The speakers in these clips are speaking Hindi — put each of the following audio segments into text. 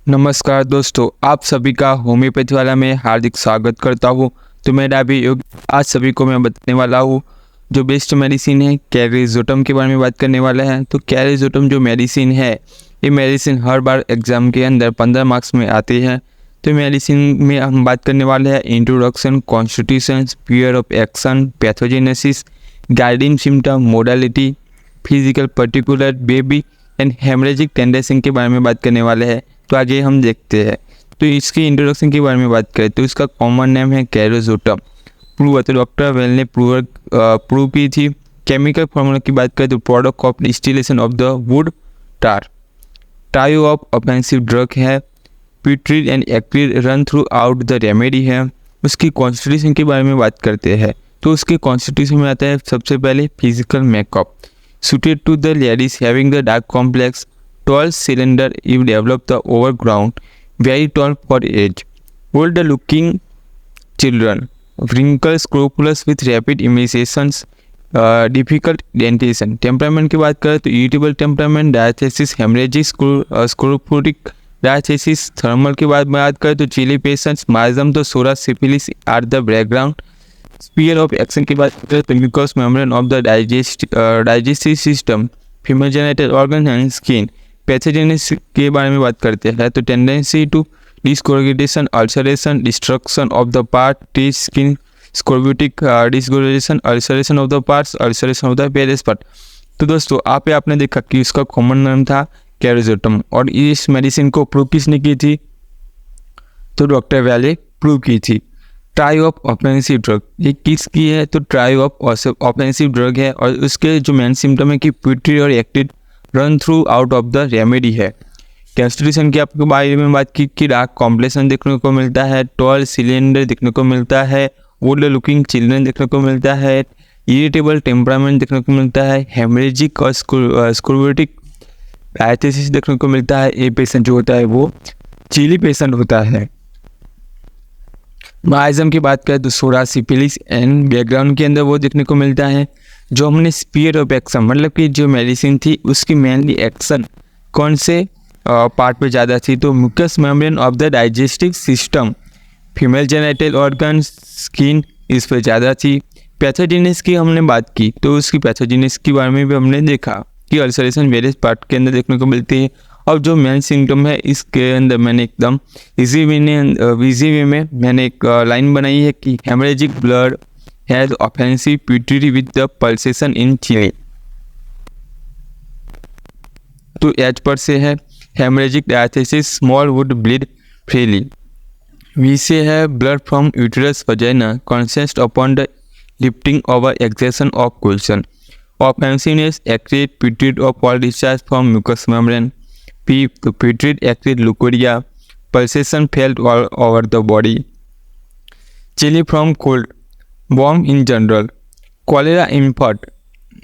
नमस्कार दोस्तों, आप सभी का होम्योपैथी वाला में हार्दिक स्वागत करता हूँ। तो मेरा भी योग आज सभी को मैं बताने वाला हूँ जो बेस्ट मेडिसिन है कैरिजोटम के बारे में बात करने वाला है। तो कैरिजोटम जो मेडिसिन है, ये मेडिसिन हर बार एग्जाम के अंदर 15 मार्क्स में आती है। तो मेडिसिन में हम बात करने वाले हैं introduction, constitution, period of action, pathogenesis, guiding symptom, modality, physical particular, baby and haemorrhagic tendency के बारे में बात करने वाले हैं। तो आगे हम देखते हैं। तो इसकी इंट्रोडक्शन के बारे में बात करें तो इसका कॉमन नेम है कैरिजोटम। प्रूव तो डॉक्टर वेल ने प्रूव की थी। केमिकल फॉर्मूला की बात करें तो product of distillation of the wood tar. Type of offensive drug है। Putrid and acrid run throughout the remedy है। उसकी कॉन्स्टिट्यूशन के बारे में बात करते हैं तो उसके कॉन्स्टिट्यूशन में आता है सबसे पहले physical makeup suited to the ladies having the dark complex, tall cylinder if develop the overground, very tall for age, older looking children, wrinkles, scrupulous with rapid emaciations, difficult dentition. Temperament की बात करें तो irritable temperament, diathesis, hemorrhagic, sclerotic diathesis. Thermal की बात करें तो chilly patients, miasm तो psora syphilis are the background. Sphere of action की बात करें तो mucus membrane of the digestive system, female genital organ and skin. Pathogenesis के बारे में बात करते हैं तो tendency to disorganisation, ulceration, destruction of the part, teeth, skin, scorbutic disorganisation, ulceration of the parts, ulceration of the various part. तो दोस्तों आपने देखा कि इसका कॉमन नाम था कैरिजोटम और इस मेडिसिन को प्रूव किसने की थी? तो डॉक्टर वैले प्रूव की थी। ट्राई ऑफ ऑफेंसिव ड्रग ये किसकी है? तो ट्राई ऑफ ऑफेंसिव ड्रग है और उसके जो मेन सिम्टम है कि पिट्री और acrid run throughout of the remedy है। कॉन्स्टिट्यूशन की आपके बारे में बात की डार्क कॉम्प्लेक्शन देखने को मिलता है, टॉल सिलेंडर देखने को मिलता है, ओल्डर लुकिंग चिल्ड्रन देखने को मिलता है, इरिटेबल टेम्परामेंट देखने को मिलता है, हेमरेजिक और स्कोर्बिटिक डायथेसिस देखने को मिलता है। ये पेशेंट जो होता है वो चिली पेशेंट होता है। माइजम की बात करें तो सोरा सिफिलिस एंड बैकग्राउंड के अंदर वो देखने को मिलता है। जो हमने स्पीयर ऑफ एक्शन मतलब कि जो मेडिसिन थी उसकी मेनली एक्शन कौन से पार्ट पे ज़्यादा थी? तो mucus membrane of the digestive system, female genital organ, skin, इस पर ज़्यादा थी। पैथोजेनेसिस की हमने बात की तो उसकी पैथोजेनेसिस के बारे में भी हमने देखा कि अल्सरेशन वेरियस पार्ट के अंदर देखने को मिलती है। और जो मेन सिम्टम है इसके अंदर मैंने एकदम इजी वे में मैंने एक लाइन बनाई है कि haemorrhagic blood has offensive pituitary with the pulsation in chilly. तो एच पर से है हेमरेजिक डायथेसिस, स्मॉल वुड ब्लीड फ्रीली। वी से है blood from uterus vagina consist upon the lifting over exertion of कोल्सन। Offensiveness acrid putrid of all discharge from mucous membrane. P. To putrid acrid leukorrhea, pulsation felt all over the body. Chilly from cold, warm in general. Cholera infant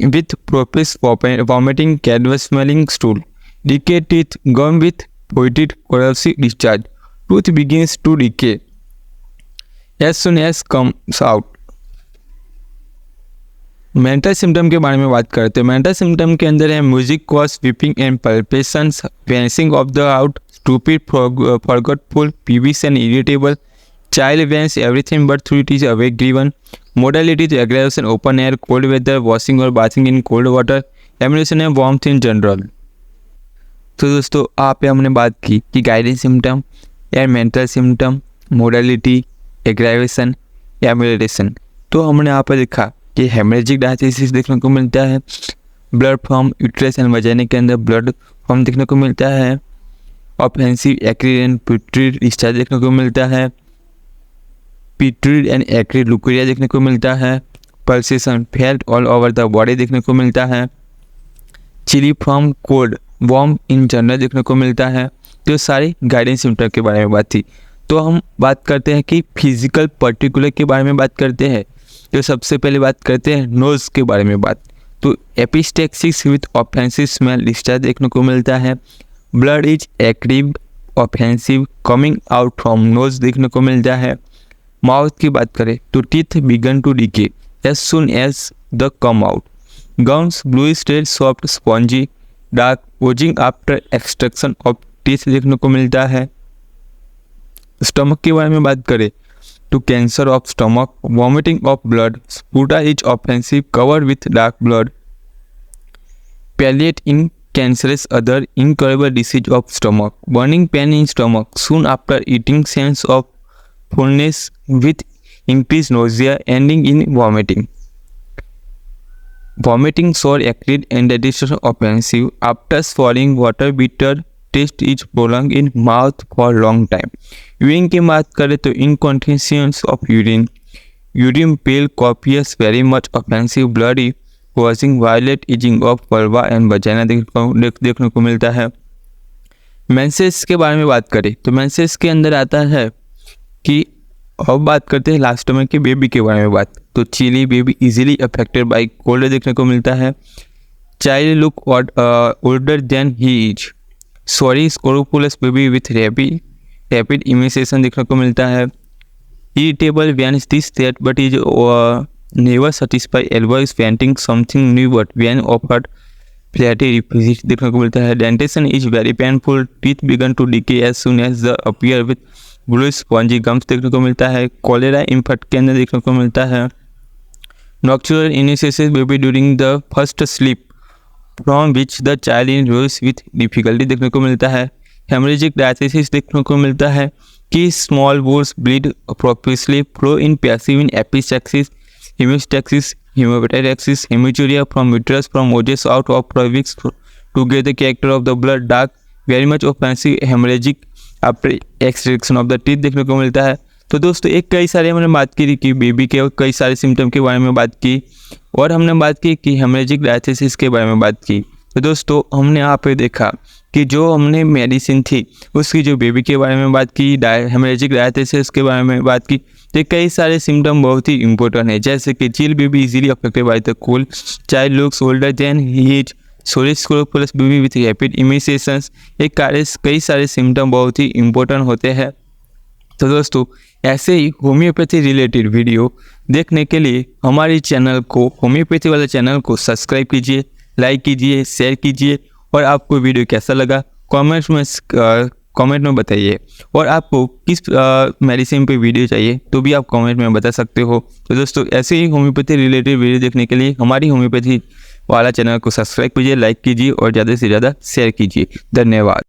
with profuse vomiting, cadavers smelling stool. Decay teeth, gum with voided corrosive discharge. Tooth begins to decay as soon as comes out. Mental symptom के बारे में बात करते हैं। मेंटल सिम्टम के अंदर है music cause weeping and palpitations, wincing of the out, stupid, forgetful, peevish and irritable, child wants everything but through it is awake driven, modality to aggression, open air, cold weather, washing और bathing in cold water, amelioration and warmth in general. तो दोस्तों हमने बात की कि गाइडेंस सिम्टम या mental symptom, modality, aggravation, amelioration. तो हमने यहाँ पर देखा कि हेमरेजिक डायथेसिस देखने को मिलता है, blood from uterus and vagina के अंदर ब्लड फ्रॉम देखने को मिलता है, offensive acrid and pituitary discharge देखने को मिलता है, पिट्यूटरी एंड एक्रिड लुकोरिया देखने को मिलता है, pulsation felt all over the body देखने को मिलता है, chilly from cold, warm in general देखने को मिलता है। तो सारी गाइडेंस सिम्टम के बारे में बात थी। तो हम बात करते हैं कि फिजिकल पर्टिकुलर के बारे में बात करते हैं। तो सबसे पहले बात करते हैं नोज़ के बारे में बात। तो epistaxis with offensive smell discharge देखने को मिलता है, blood is active offensive coming out from nose देखने को मिलता है। माउथ की बात करें तो teeth began to decay as soon as they come out, gums blue state soft spongy dark oozing after extraction of teeth देखने को मिलता है। स्टमक के बारे में बात करें तो cancer of stomach, vomiting of blood, sputa is offensive, cover with dark blood, palliate in cancerous other incurable disease of stomach, burning pain in stomach soon after eating, sense of fullness with increased nausea ending in vomiting. Vomiting, sore, acrid and digestion offensive after swallowing water, bitter taste is prolonged in mouth for long time. Urine की बात करें तो incontinence of urine, urine pale, copious, very much offensive, bloody, causing violent itching of vulva and vagina देखने को मिलता है। मेंसेस के बारे में बात करें तो मेंसेस के अंदर आता है कि अब बात करते हैं लास्ट में कि बेबी के बारे में बात, तो chilly baby easily affected by cold देखने को मिलता है। Child look older than he is, sorry scrofulous baby with rapid immunization देखने को मिलता है। Irritable when this that but is never satisfied, elbow is painting something new but when offered flatty refuses देखने को मिलता है। Dentition is very painful, teeth begin to decay as soon as they appear with blue spongy gums देखने को मिलता है। Cholera infant के अंदर देखने को मिलता है। Nocturnal initiation baby during the first sleep from which the child is rose with difficulty देखने को मिलता है। Hemorrhagic diathesis देखने को मिलता है कि small bowels bleed profusely, flow in passive in epistaxis, hemostaxis, hemoptysis, hematuria from uterus from ojas out of cervix to get the character of the blood dark, very much offensive, hemorrhagic after extraction of the teeth देखने को मिलता है। तो दोस्तों एक कई सारे हमने बात की कि बेबी के कई सारे सिम्टम के बारे में बात की और हमने बात की कि हेमरेजिक डायथेसिस के बारे में बात की। तो दोस्तों हमने यहाँ पे देखा कि जो हमने मेडिसिन थी उसकी जो बेबी के बारे में बात की, हेमरेजिक डायथेसिस के बारे में बात की, तो कई सारे सिम्टम बहुत ही इंपॉर्टेंट है, जैसे कि chill baby easily affected by the cold, child looks older than he is, sorry scrofulous baby with rapid immunizations, कई सारे सिम्टम बहुत ही इंपॉर्टेंट होते हैं। तो दोस्तों ऐसे ही होम्योपैथी रिलेटेड वीडियो देखने के लिए हमारे चैनल को, होम्योपैथी वाले चैनल को सब्सक्राइब कीजिए, लाइक कीजिए, शेयर कीजिए और आपको वीडियो कैसा लगा कमेंट में बताइए। और आपको किस मेडिसिन पे वीडियो चाहिए तो भी आप कमेंट में बता सकते हो। तो दोस्तों ऐसे ही होम्योपैथी रिलेटेड वीडियो देखने के लिए हमारी होम्योपैथी वाला चैनल को सब्सक्राइब कीजिए, लाइक कीजिए और ज़्यादा से ज़्यादा शेयर कीजिए। धन्यवाद।